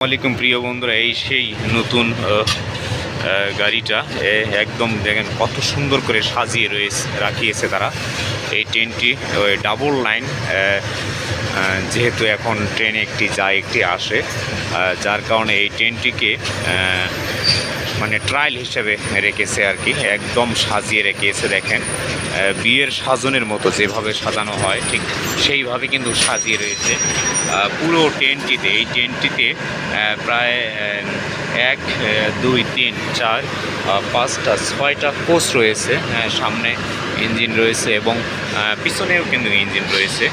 আসসালামাইকুম প্রিয় বন্ধুরা, এই সেই নতুন গাড়িটা একদম দেখেন কত সুন্দর করে সাজিয়ে রাখিয়েছে তারা। এই ট্রেনটি ডাবল লাইন, যেহেতু এখন ট্রেনে একটি যায় একটি আসে, যার কারণে এই ট্রেনটিকে মানে ট্রায়াল হিসেবে রেখেছে আর কি। একদম সাজিয়ে রেখেছে দেখেন, বিয়ের সাজনের মতো যেভাবে সাজানো হয় ঠিক সেইভাবে কিন্তু সাজিয়ে রয়েছে পুরো ট্রেনটিতে। এই ট্রেনটিতে প্রায় 1 2 3 4 5টা 6টা কোচ রয়েছে। সামনে ইঞ্জিন রয়েছে এবং পিছনেও কিন্তু ইঞ্জিন রয়েছে।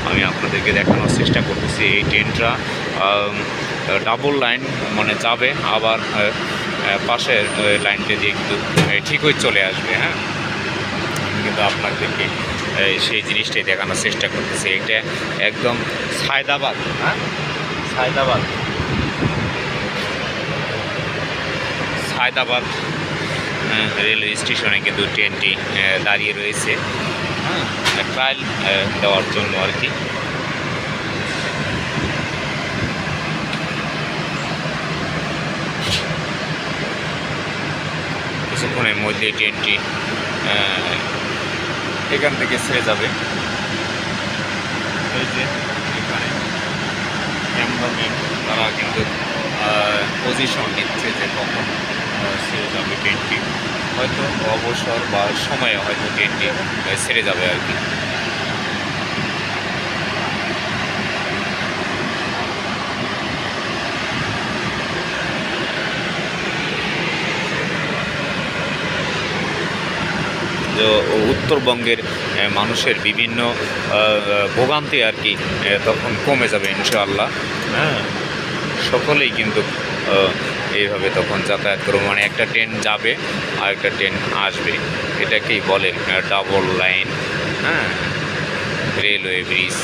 আমি আপনাদেরকে দেখানোর চেষ্টা করতেছি। এই ট্রেনটা ডাবল লাইন মানে যাবে, আবার পাশের লাইনটা দিয়ে কিন্তু ঠিকই চলে আসবে। হ্যাঁ, কিন্তু আপনাদেরকে সেই জিনিসটাই দেখানোর চেষ্টা করতেছি। এটা একদম সায়দাবাদ, হ্যাঁ সায়দাবাদ রেলওয়ে স্টেশনে কিন্তু ট্রেনটি দাঁড়িয়ে রয়েছে, হ্যাঁ, ট্রায়াল দেওয়ার জন্য আর কি। কিছুক্ষণের মধ্যে ট্রেনটি এখান থেকে ছেড়ে যাবে। এই যে এখানে ক্যামেরাম্যান তারা কিন্তু পজিশন নিচ্ছে যে কখন ছেড়ে যাবে ট্রেনটি। হয়তো অবসর বা সময়ে হয়তো ট্রেনটি ছেড়ে যাবে আর কি। উত্তরবঙ্গের মানুষের বিভিন্ন ভোগান্তি আর কি তখন কমে যাবে ইনশাআল্লাহ। হ্যাঁ, সকলেই কিন্তু এইভাবে তখন যাতায়াত করবো, মানে একটা ট্রেন যাবে আর একটা ট্রেন আসবে, এটাকেই বলে ডাবল লাইন। হ্যাঁ, রেলওয়ে ব্রিজ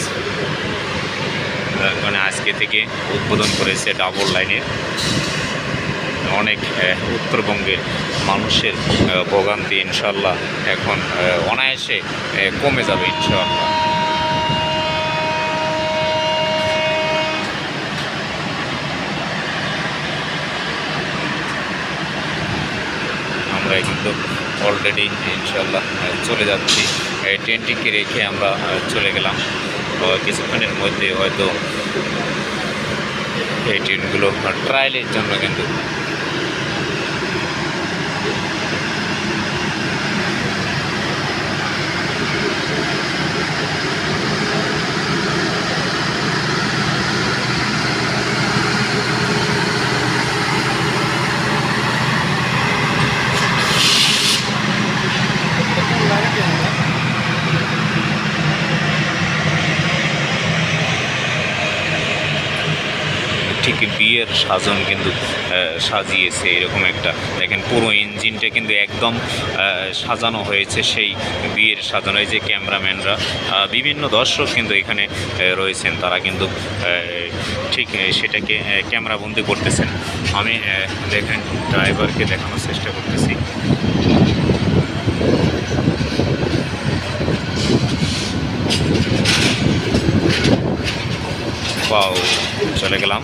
মানে আজকে থেকে উদ্বোধন করেছে ডাবল লাইনের। অনেক উত্তরবঙ্গের মানুষের ভোগান্তি ইনশাল্লাহ এখন অনায়াসে কমে যাবে ইনশাল্লাহ। আমরা কিন্তু অলরেডি ইনশাল্লাহ চলে যাচ্ছি। ট্রেনটিকে রেখে আমরা চলে গেলাম। কিছুক্ষণের মধ্যে হয়তো এই ট্রেনগুলো ট্রায়ালের জন্য কিন্তু ঠিক বিয়ের সাজন কিন্তু সাজিয়েছে এরকম একটা। দেখেন পুরো ইঞ্জিনটা কিন্তু একদম সাজানো হয়েছে সেই বিয়ের সাজানো। এই যে ক্যামেরাম্যানরা, বিভিন্ন দর্শক কিন্তু এখানে রয়েছেন, তারা কিন্তু ঠিক সেটাকে ক্যামেরাবন্দি করতেছেন। আমি দেখেন ড্রাইভারকে দেখানোর চেষ্টা করতেছি। চলে গেলাম।